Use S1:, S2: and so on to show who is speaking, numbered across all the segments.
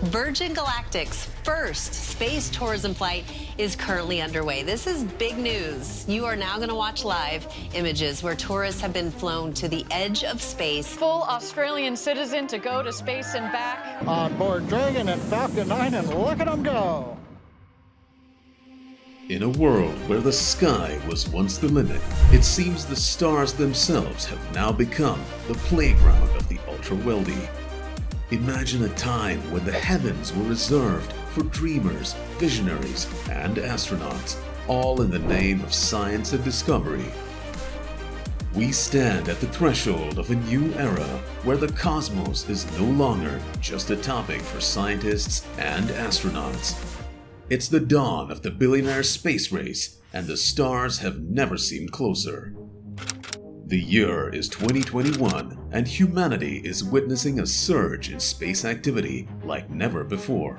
S1: Virgin Galactic's first space tourism flight is currently underway. This is big news. You are now going to watch live images where tourists have been flown to the edge of space.
S2: Full Australian citizen to go to space and back.
S3: On board Dragon and Falcon 9, and look at them go.
S4: In a world where the sky was once the limit, it seems the stars themselves have now become the playground of the ultra-wealthy. Imagine a time when the heavens were reserved for dreamers, visionaries, and astronauts, all in the name of science and discovery. We stand at the threshold of a new era where the cosmos is no longer just a topic for scientists and astronauts. It's the dawn of the billionaire space race, and the stars have never seemed closer. The year is 2021, and humanity is witnessing a surge in space activity like never before.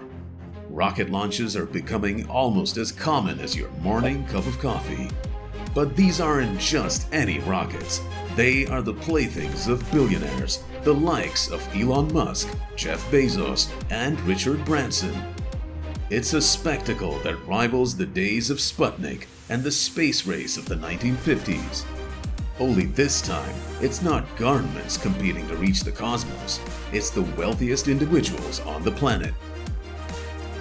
S4: Rocket launches are becoming almost as common as your morning cup of coffee. But these aren't just any rockets. They are the playthings of billionaires, the likes of Elon Musk, Jeff Bezos, and Richard Branson. It's a spectacle that rivals the days of Sputnik and the space race of the 1950s. Only this time, it's not governments competing to reach the cosmos, it's the wealthiest individuals on the planet.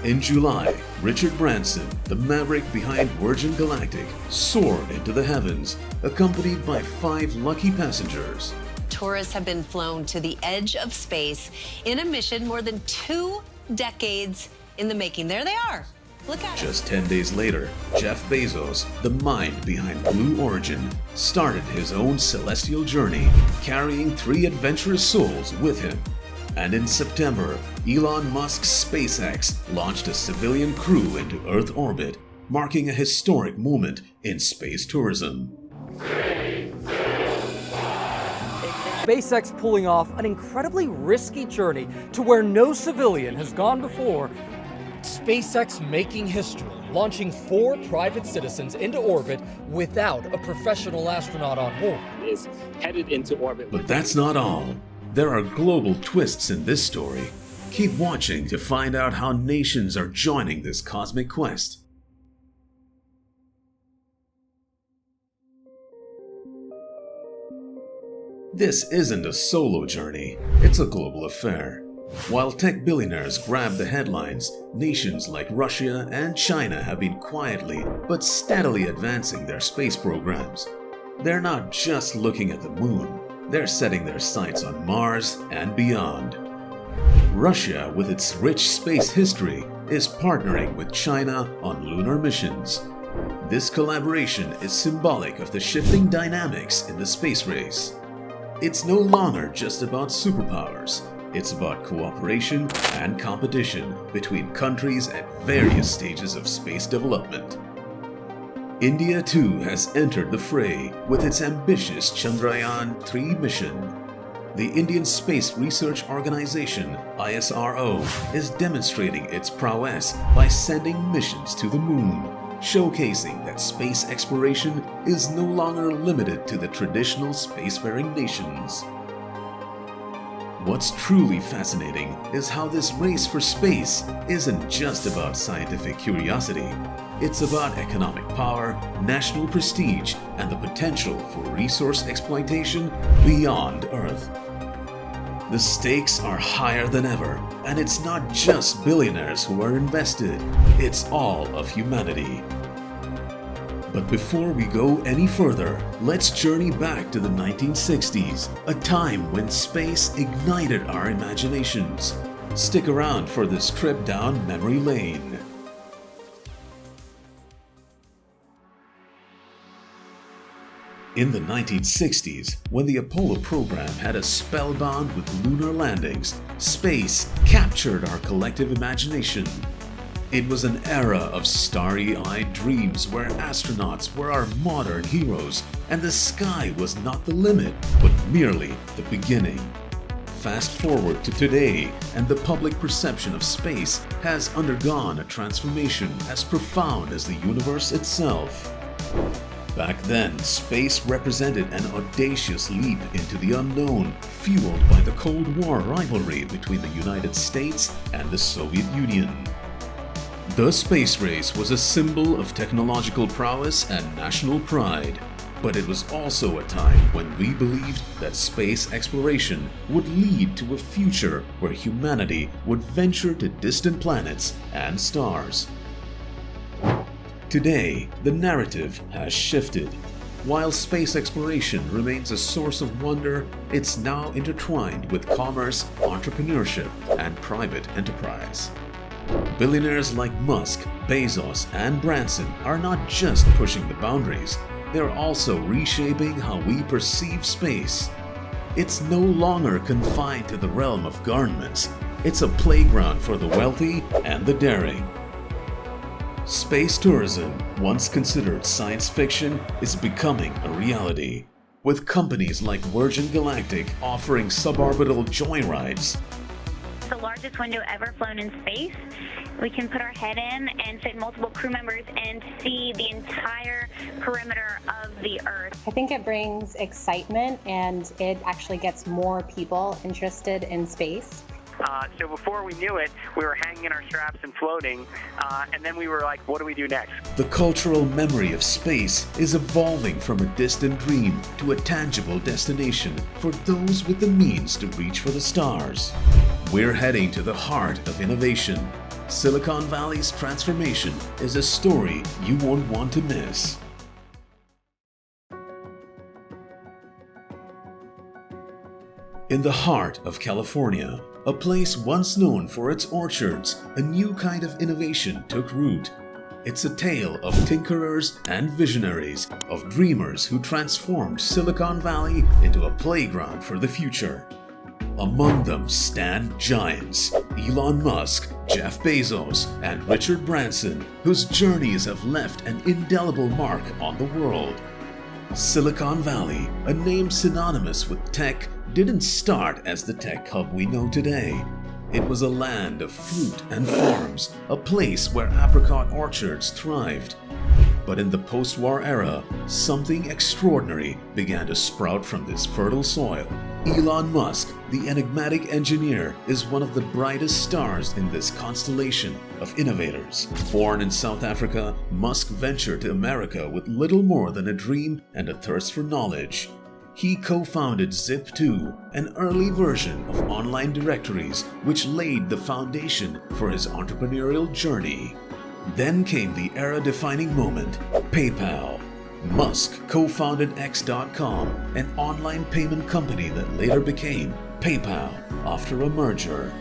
S4: In July, Richard Branson, the maverick behind Virgin Galactic, soared into the heavens, accompanied by 5 lucky passengers.
S1: Tourists have been flown to the edge of space in a mission more than 2 decades in the making. There they are. Look at it.
S4: Just 10 days later, Jeff Bezos, the mind behind Blue Origin, started his own celestial journey, carrying 3 adventurous souls with him. And in September, Elon Musk's SpaceX launched a civilian crew into Earth orbit, marking a historic moment in space tourism.
S5: SpaceX pulling off an incredibly risky journey to where no civilian has gone before. SpaceX making history, launching 4 private citizens into orbit without a professional astronaut on board.
S6: Is headed into orbit.
S4: But that's not all. There are global twists in this story. Keep watching to find out how nations are joining this cosmic quest. This isn't a solo journey, it's a global affair. While tech billionaires grab the headlines, nations like Russia and China have been quietly but steadily advancing their space programs. They're not just looking at the moon, they're setting their sights on Mars and beyond. Russia, with its rich space history, is partnering with China on lunar missions. This collaboration is symbolic of the shifting dynamics in the space race. It's no longer just about superpowers. It's about cooperation and competition between countries at various stages of space development. India too has entered the fray with its ambitious Chandrayaan-3 mission. The Indian Space Research Organization, ISRO, is demonstrating its prowess by sending missions to the moon, showcasing that space exploration is no longer limited to the traditional spacefaring nations. What's truly fascinating is how this race for space isn't just about scientific curiosity. It's about economic power, national prestige, and the potential for resource exploitation beyond Earth. The stakes are higher than ever, and it's not just billionaires who are invested, it's all of humanity. But before we go any further, let's journey back to the 1960s, a time when space ignited our imaginations. Stick around for this trip down memory lane. In the 1960s, when the Apollo program had us spellbound with lunar landings, space captured our collective imagination. It was an era of starry-eyed dreams where astronauts were our modern heroes, and the sky was not the limit, but merely the beginning. Fast forward to today, and the public perception of space has undergone a transformation as profound as the universe itself. Back then, space represented an audacious leap into the unknown, fueled by the Cold War rivalry between the United States and the Soviet Union. The space race was a symbol of technological prowess and national pride, but it was also a time when we believed that space exploration would lead to a future where humanity would venture to distant planets and stars. Today, the narrative has shifted. While space exploration remains a source of wonder, it's now intertwined with commerce, entrepreneurship, and private enterprise. Billionaires like Musk, Bezos, and Branson are not just pushing the boundaries, they're also reshaping how we perceive space. It's no longer confined to the realm of garments, it's a playground for the wealthy and the daring. Space tourism, once considered science fiction, is becoming a reality, with companies like Virgin Galactic offering suborbital joyrides.
S7: The largest window ever flown in space. We can put our head in and fit multiple crew members and see the entire perimeter of the Earth.
S8: I think it brings excitement and it actually gets more people interested in space.
S9: So before we knew it, we were hanging in our straps and floating, and then we were like, what do we do next?
S4: The cultural memory of space is evolving from a distant dream to a tangible destination for those with the means to reach for the stars. We're heading to the heart of innovation. Silicon Valley's transformation is a story you won't want to miss. In the heart of California, a place once known for its orchards, a new kind of innovation took root. It's a tale of tinkerers and visionaries, of dreamers who transformed Silicon Valley into a playground for the future. Among them stand giants, Elon Musk, Jeff Bezos, and Richard Branson, whose journeys have left an indelible mark on the world. Silicon Valley, a name synonymous with tech, didn't start as the tech hub we know today. It was a land of fruit and farms, a place where apricot orchards thrived. But in the post-war era, something extraordinary began to sprout from this fertile soil. Elon Musk, the enigmatic engineer, is one of the brightest stars in this constellation of innovators. Born in South Africa, Musk ventured to America with little more than a dream and a thirst for knowledge. He co-founded Zip2, an early version of online directories which laid the foundation for his entrepreneurial journey. Then came the era-defining moment, PayPal. Musk co-founded X.com, an online payment company that later became PayPal after a merger.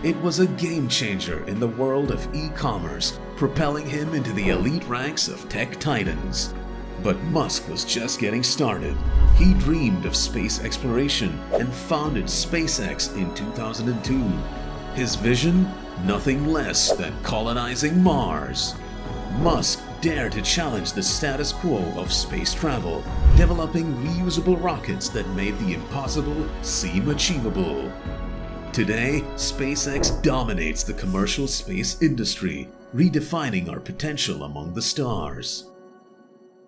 S4: It was a game changer in the world of e-commerce, propelling him into the elite ranks of tech titans. But Musk was just getting started. He dreamed of space exploration and founded SpaceX in 2002. His vision? Nothing less than colonizing Mars. Musk dared to challenge the status quo of space travel, developing reusable rockets that made the impossible seem achievable. Today, SpaceX dominates the commercial space industry, redefining our potential among the stars.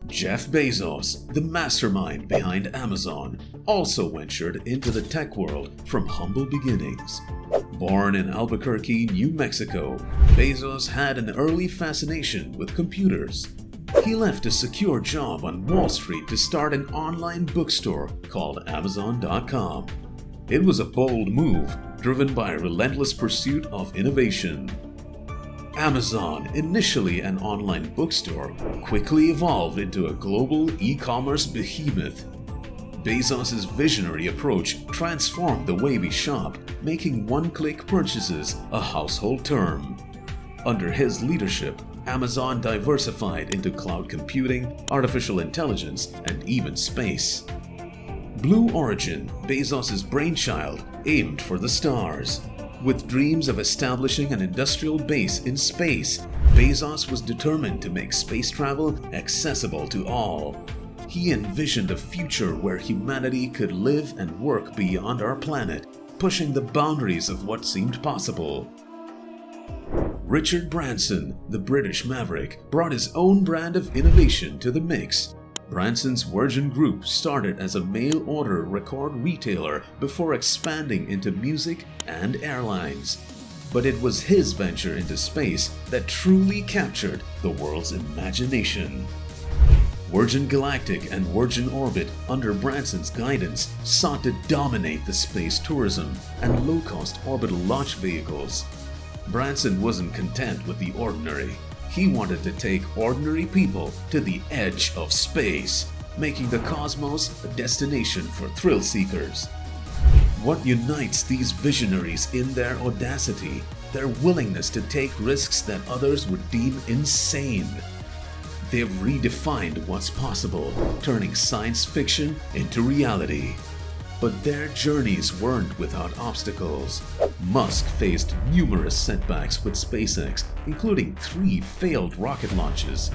S4: Jeff Bezos, the mastermind behind Amazon, also ventured into the tech world from humble beginnings. Born in Albuquerque, New Mexico, Bezos had an early fascination with computers. He left a secure job on Wall Street to start an online bookstore called Amazon.com. It was a bold move, driven by a relentless pursuit of innovation. Amazon, initially an online bookstore, quickly evolved into a global e-commerce behemoth. Bezos' visionary approach transformed the way we shop, making one-click purchases a household term. Under his leadership, Amazon diversified into cloud computing, artificial intelligence, and even space. Blue Origin, Bezos' brainchild, aimed for the stars. With dreams of establishing an industrial base in space, Bezos was determined to make space travel accessible to all. He envisioned a future where humanity could live and work beyond our planet, pushing the boundaries of what seemed possible. Richard Branson, the British maverick, brought his own brand of innovation to the mix. Branson's Virgin Group started as a mail-order record retailer before expanding into music and airlines. But it was his venture into space that truly captured the world's imagination. Virgin Galactic and Virgin Orbit, under Branson's guidance, sought to dominate the space tourism and low-cost orbital launch vehicles. Branson wasn't content with the ordinary. He wanted to take ordinary people to the edge of space, making the cosmos a destination for thrill seekers. What unites these visionaries in their audacity? Their willingness to take risks that others would deem insane. They've redefined what's possible, turning science fiction into reality. But their journeys weren't without obstacles. Musk faced numerous setbacks with SpaceX, including 3 failed rocket launches.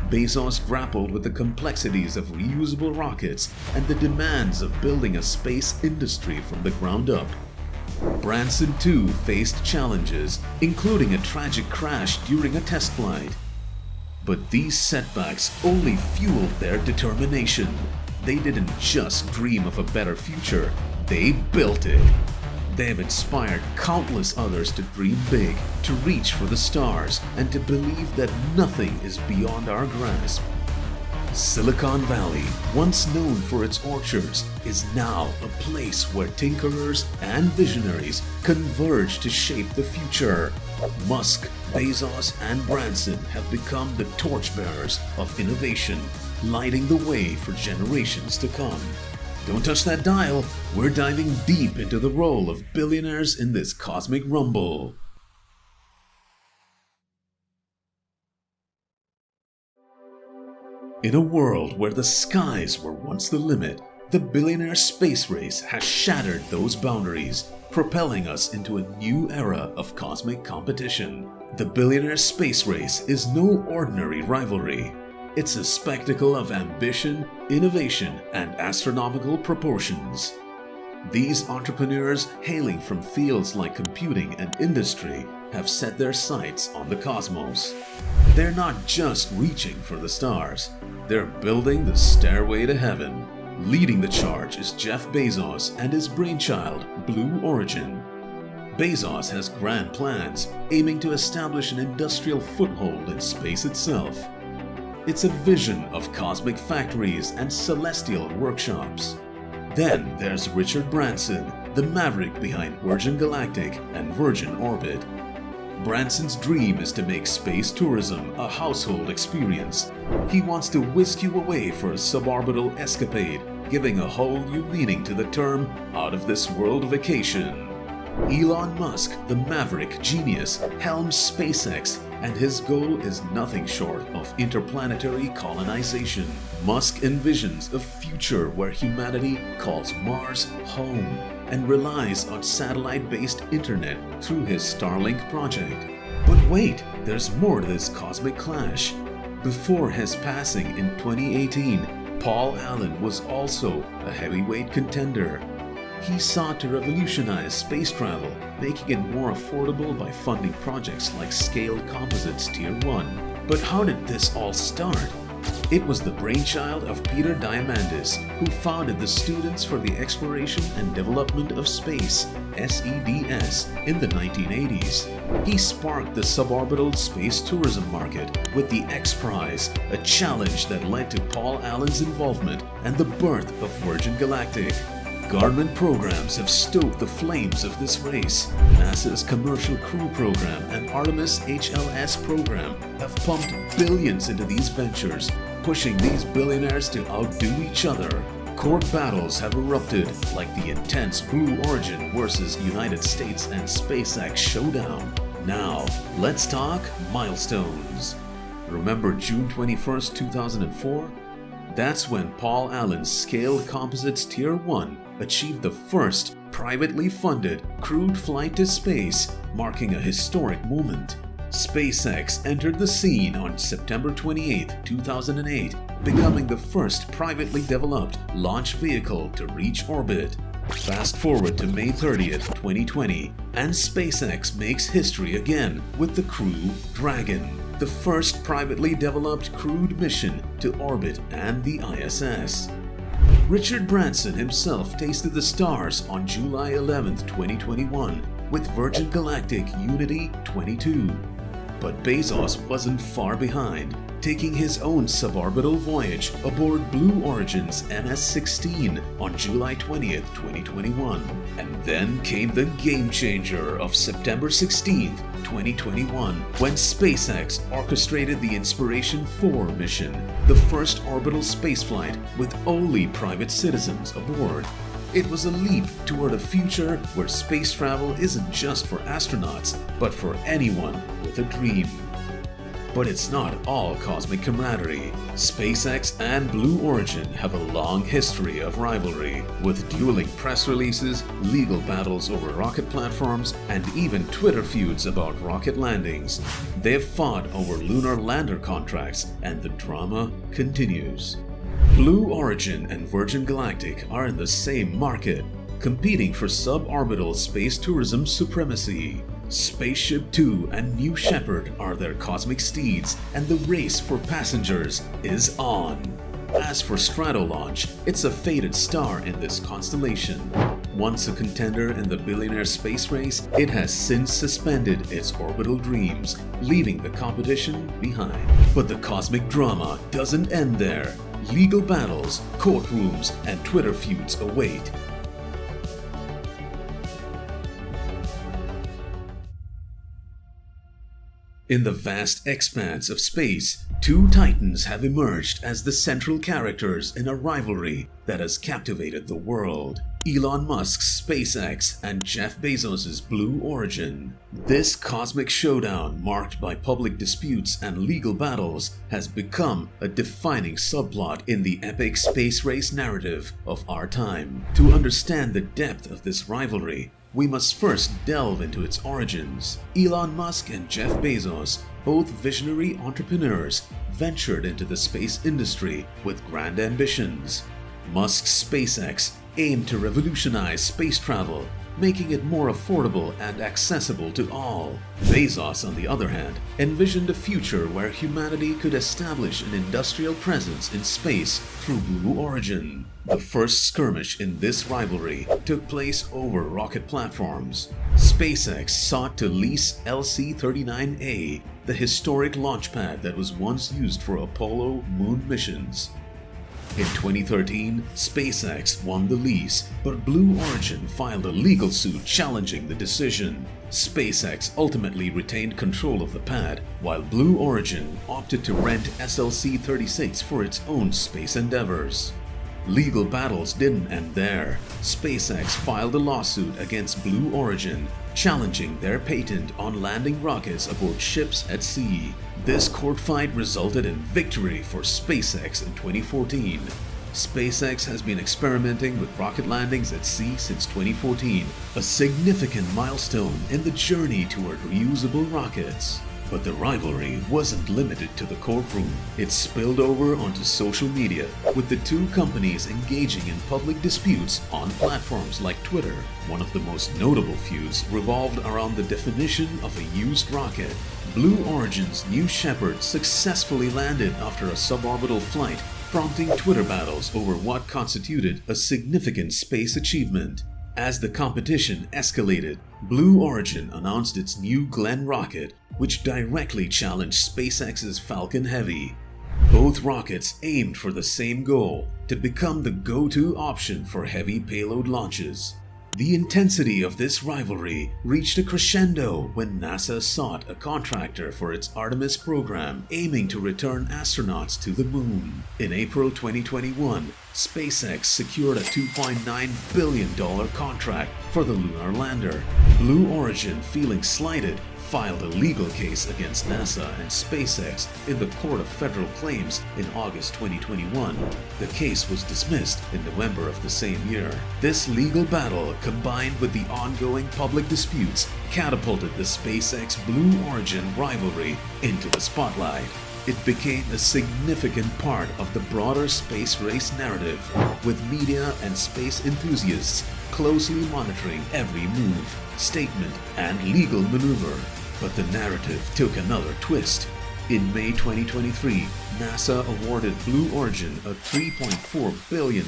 S4: Bezos grappled with the complexities of reusable rockets and the demands of building a space industry from the ground up. Branson too faced challenges, including a tragic crash during a test flight. But these setbacks only fueled their determination. They didn't just dream of a better future, they built it. They have inspired countless others to dream big, to reach for the stars, and to believe that nothing is beyond our grasp. Silicon Valley, once known for its orchards, is now a place where tinkerers and visionaries converge to shape the future. Musk, Bezos, and Branson have become the torchbearers of innovation, lighting the way for generations to come. Don't touch that dial, we're diving deep into the role of billionaires in this cosmic rumble. In a world where the skies were once the limit, the billionaire space race has shattered those boundaries, propelling us into a new era of cosmic competition. The billionaire space race is no ordinary rivalry. It's a spectacle of ambition, innovation, and astronomical proportions. These entrepreneurs, hailing from fields like computing and industry, have set their sights on the cosmos. They're not just reaching for the stars, they're building the stairway to heaven. Leading the charge is Jeff Bezos and his brainchild, Blue Origin. Bezos has grand plans, aiming to establish an industrial foothold in space itself. It's a vision of cosmic factories and celestial workshops. Then there's Richard Branson, the maverick behind Virgin Galactic and Virgin Orbit. Branson's dream is to make space tourism a household experience. He wants to whisk you away for a suborbital escapade, giving a whole new meaning to the term out-of-this-world vacation. Elon Musk, the maverick genius, helms SpaceX, and his goal is nothing short of interplanetary colonization. Musk envisions a future where humanity calls Mars home and relies on satellite-based internet through his Starlink project. But wait, there's more to this cosmic clash. Before his passing in 2018, Paul Allen was also a heavyweight contender. He sought to revolutionize space travel, making it more affordable by funding projects like Scaled Composites Tier 1. But how did this all start? It was the brainchild of Peter Diamandis, who founded the Students for the Exploration and Development of Space, SEDS, in the 1980s. He sparked the suborbital space tourism market with the X Prize, a challenge that led to Paul Allen's involvement and the birth of Virgin Galactic. Government programs have stoked the flames of this race. NASA's Commercial Crew Program and Artemis HLS program have pumped billions into these ventures, pushing these billionaires to outdo each other. Court battles have erupted, like the intense Blue Origin versus United States and SpaceX showdown. Now, let's talk milestones. Remember June 21st, 2004? That's when Paul Allen's Scaled Composites Tier 1 achieved the first privately funded crewed flight to space, marking a historic moment. SpaceX entered the scene on September 28, 2008, becoming the first privately developed launch vehicle to reach orbit. Fast forward to May 30th, 2020, and SpaceX makes history again with the Crew Dragon. the first privately developed crewed mission to orbit and the ISS. Richard Branson himself tasted the stars on July 11, 2021 with Virgin Galactic Unity 22. But Bezos wasn't far behind, taking his own suborbital voyage aboard Blue Origin's NS-16 on July 20, 2021. And then came the game changer of September 16, 2021, when SpaceX orchestrated the Inspiration 4 mission, the first orbital spaceflight with only private citizens aboard. It was a leap toward a future where space travel isn't just for astronauts, but for anyone with a dream. But it's not all cosmic camaraderie. SpaceX and Blue Origin have a long history of rivalry, with dueling press releases, legal battles over rocket platforms, and even Twitter feuds about rocket landings. They've fought over lunar lander contracts, and the drama continues. Blue Origin and Virgin Galactic are in the same market, competing for suborbital space tourism supremacy. Spaceship Two and New Shepard are their cosmic steeds, and the race for passengers is on. As for Stratolaunch, it's a fated star in this constellation. Once a contender in the Billionaire space race, it has since suspended its orbital dreams, leaving the competition behind. But the cosmic drama doesn't end there. Legal battles, courtrooms, and Twitter feuds await. In the vast expanse of space, two titans have emerged as the central characters in a rivalry that has captivated the world. Elon Musk's SpaceX and Jeff Bezos' Blue Origin. This cosmic showdown, marked by public disputes and legal battles, has become a defining subplot in the epic space race narrative of our time. To understand the depth of this rivalry, we must first delve into its origins. Elon Musk and Jeff Bezos, both visionary entrepreneurs, ventured into the space industry with grand ambitions. Musk's SpaceX aimed to revolutionize space travel, making it more affordable and accessible to all. Bezos, on the other hand, envisioned a future where humanity could establish an industrial presence in space through Blue Origin. The first skirmish in this rivalry took place over rocket platforms. SpaceX sought to lease LC-39A, the historic launch pad that was once used for Apollo moon missions. In 2013, SpaceX won the lease, but Blue Origin filed a legal suit challenging the decision. SpaceX ultimately retained control of the pad, while Blue Origin opted to rent SLC-36 for its own space endeavors. Legal battles didn't end there. SpaceX filed a lawsuit against Blue Origin, challenging their patent on landing rockets aboard ships at sea. This court fight resulted in victory for SpaceX in 2014. SpaceX has been experimenting with rocket landings at sea since 2014, a significant milestone in the journey toward reusable rockets. But the rivalry wasn't limited to the courtroom. It spilled over onto social media, with the two companies engaging in public disputes on platforms like Twitter. One of the most notable feuds revolved around the definition of a used rocket. Blue Origin's New Shepard successfully landed after a suborbital flight, prompting Twitter battles over what constituted a significant space achievement. As the competition escalated, Blue Origin announced its new Glenn rocket, which directly challenged SpaceX's Falcon Heavy. Both rockets aimed for the same goal: to become the go-to option for heavy payload launches. The intensity of this rivalry reached a crescendo when NASA sought a contractor for its Artemis program, aiming to return astronauts to the moon. In April 2021, SpaceX secured a $2.9 billion contract for the lunar lander. Blue Origin, feeling slighted, filed a legal case against NASA and SpaceX in the Court of Federal Claims in August 2021. The case was dismissed in November of the same year. This legal battle, combined with the ongoing public disputes, catapulted the SpaceX Blue Origin rivalry into the spotlight. It became a significant part of the broader space race narrative, with media and space enthusiasts closely monitoring every move, statement, and legal maneuver. But the narrative took another twist. In May 2023, NASA awarded Blue Origin a $3.4 billion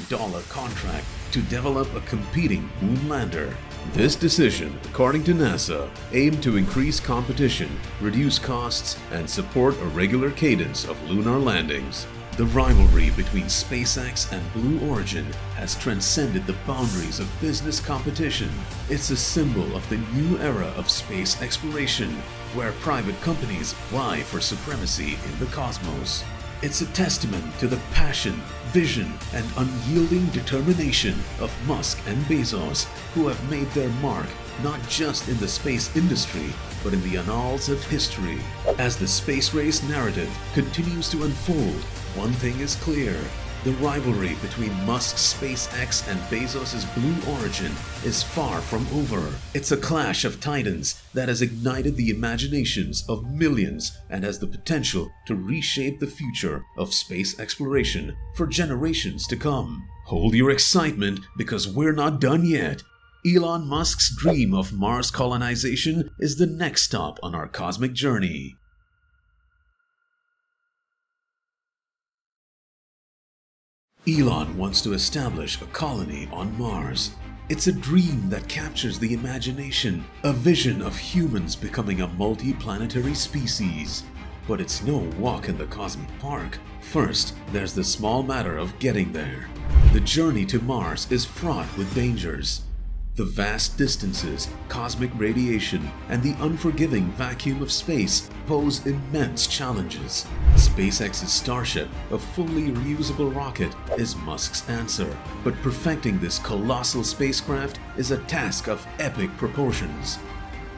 S4: contract to develop a competing moon lander. This decision, according to NASA, aimed to increase competition, reduce costs, and support a regular cadence of lunar landings. The rivalry between SpaceX and Blue Origin has transcended the boundaries of business competition. It's a symbol of the new era of space exploration, where private companies vie for supremacy in the cosmos. It's a testament to the passion, vision, and unyielding determination of Musk and Bezos, who have made their mark not just in the space industry, but in the annals of history. As the space race narrative continues to unfold, one thing is clear. The rivalry between Musk's SpaceX and Bezos' Blue Origin is far from over. It's a clash of titans that has ignited the imaginations of millions and has the potential to reshape the future of space exploration for generations to come. Hold your excitement, because we're not done yet. Elon Musk's dream of Mars colonization is the next stop on our cosmic journey. Elon wants to establish a colony on Mars. It's a dream that captures the imagination, a vision of humans becoming a multi-planetary species. But it's no walk in the cosmic park. First, there's the small matter of getting there. The journey to Mars is fraught with dangers. The vast distances, cosmic radiation, and the unforgiving vacuum of space pose immense challenges. SpaceX's Starship, a fully reusable rocket, is Musk's answer. But perfecting this colossal spacecraft is a task of epic proportions.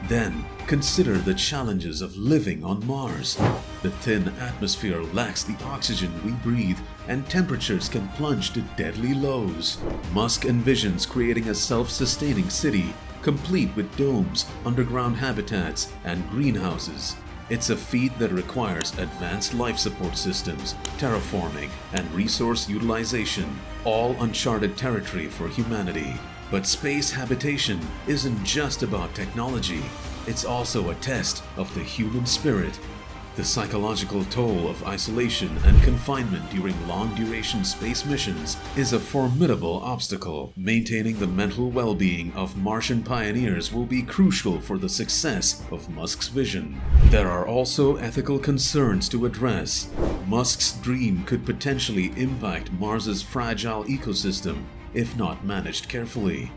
S4: Then, consider the challenges of living on Mars. The thin atmosphere lacks the oxygen we breathe, and temperatures can plunge to deadly lows. Musk envisions creating a self-sustaining city, complete with domes, underground habitats, and greenhouses. It's a feat that requires advanced life support systems, terraforming, and resource utilization, all uncharted territory for humanity. But space habitation isn't just about technology, it's also a test of the human spirit. The psychological toll of isolation and confinement during long-duration space missions is a formidable obstacle. Maintaining the mental well-being of Martian pioneers will be crucial for the success of Musk's vision. There are also ethical concerns to address. Musk's dream could potentially impact Mars's fragile ecosystem if not managed carefully.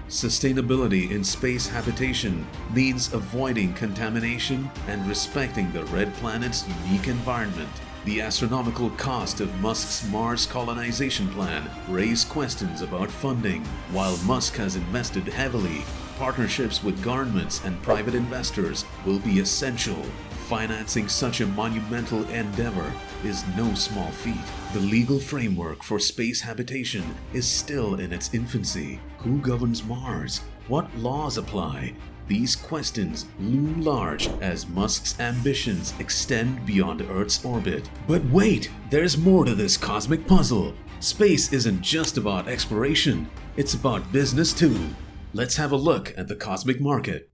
S4: Sustainability in space habitation means avoiding contamination and respecting the red planet's unique environment. The astronomical cost of Musk's Mars colonization plan raise questions about funding. While Musk has invested heavily, partnerships with governments and private investors will be essential. Financing such a monumental endeavor is no small feat. The legal framework for space habitation is still in its infancy. Who governs Mars? What laws apply? These questions loom large as Musk's ambitions extend beyond Earth's orbit. But wait, there's more to this cosmic puzzle. Space isn't just about exploration, it's about business too. Let's have a look at the cosmic market.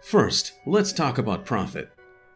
S4: First, let's talk about profit.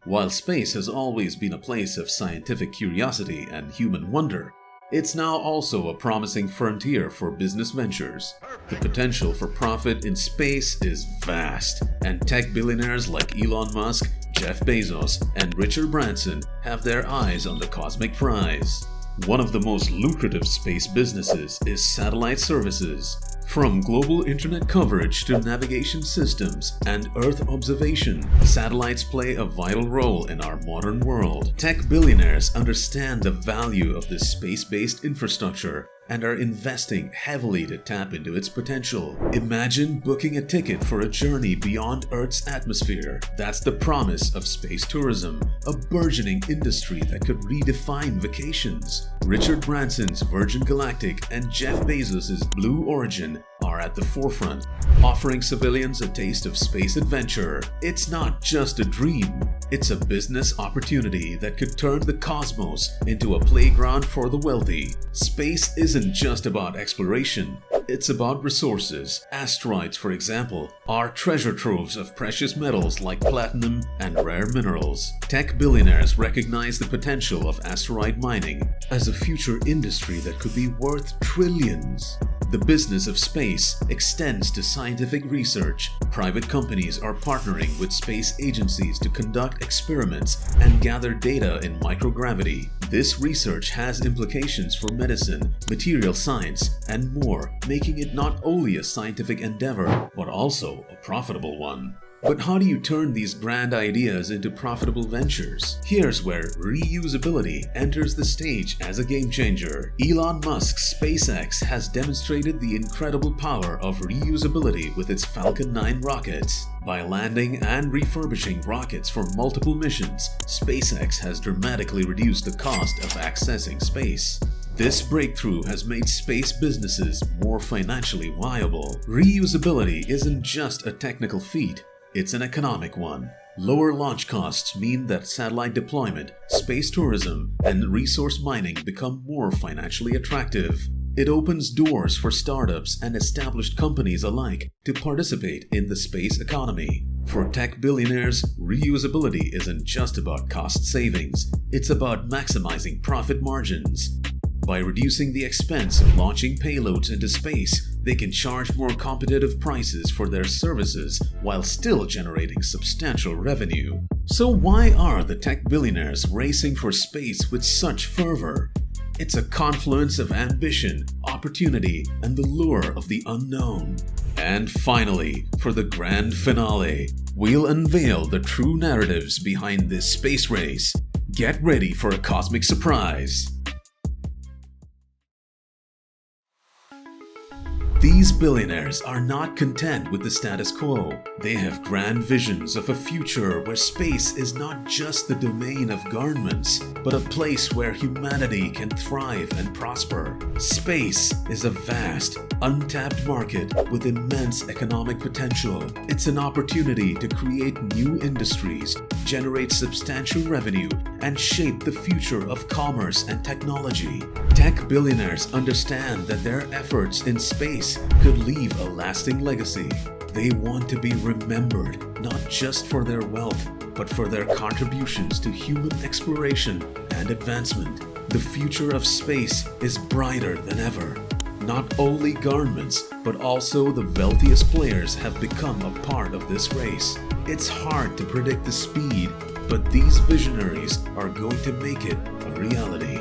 S4: While space has always been a place of scientific curiosity and human wonder, it's now also a promising frontier for business ventures. The potential for profit in space is vast, and tech billionaires like Elon Musk, Jeff Bezos, and Richard Branson have their eyes on the cosmic prize. One of the most lucrative space businesses is satellite services. From global internet coverage to navigation systems and Earth observation, satellites play a vital role in our modern world. Tech billionaires understand the value of this space-based infrastructure and are investing heavily to tap into its potential. Imagine booking a ticket for a journey beyond Earth's atmosphere. That's the promise of space tourism, a burgeoning industry that could redefine vacations. Richard Branson's Virgin Galactic and Jeff Bezos' Blue Origin are at the forefront, offering civilians a taste of space adventure. It's not just a dream, it's a business opportunity that could turn the cosmos into a playground for the wealthy. Space isn't just about exploration, it's about resources. Asteroids, for example, are treasure troves of precious metals like platinum and rare minerals. Tech billionaires recognize the potential of asteroid mining as a future industry that could be worth trillions. The business of space extends to scientific research. Private companies are partnering with space agencies to conduct experiments and gather data in microgravity. This research has implications for medicine, material science, and more, making it not only a scientific endeavor, but also a profitable one. But how do you turn these grand ideas into profitable ventures? Here's where reusability enters the stage as a game changer. Elon Musk's SpaceX has demonstrated the incredible power of reusability with its Falcon 9 rockets. By landing and refurbishing rockets for multiple missions, SpaceX has dramatically reduced the cost of accessing space. This breakthrough has made space businesses more financially viable. Reusability isn't just a technical feat. It's an economic one. Lower launch costs mean that satellite deployment, space tourism, and resource mining become more financially attractive. It opens doors for startups and established companies alike to participate in the space economy. For tech billionaires, reusability isn't just about cost savings, it's about maximizing profit margins. By reducing the expense of launching payloads into space, they can charge more competitive prices for their services while still generating substantial revenue. So why are the tech billionaires racing for space with such fervor? It's a confluence of ambition, opportunity, and the lure of the unknown. And finally, for the grand finale, we'll unveil the true narratives behind this space race. Get ready for a cosmic surprise. These billionaires are not content with the status quo. They have grand visions of a future where space is not just the domain of governments, but a place where humanity can thrive and prosper. Space is a vast, untapped market with immense economic potential. It's an opportunity to create new industries, generate substantial revenue, and shape the future of commerce and technology. Tech billionaires understand that their efforts in space could leave a lasting legacy. They want to be remembered not just for their wealth, but for their contributions to human exploration and advancement. The future of space is brighter than ever. Not only governments, but also the wealthiest players have become a part of this race. It's hard to predict the speed, but these visionaries are going to make it a reality.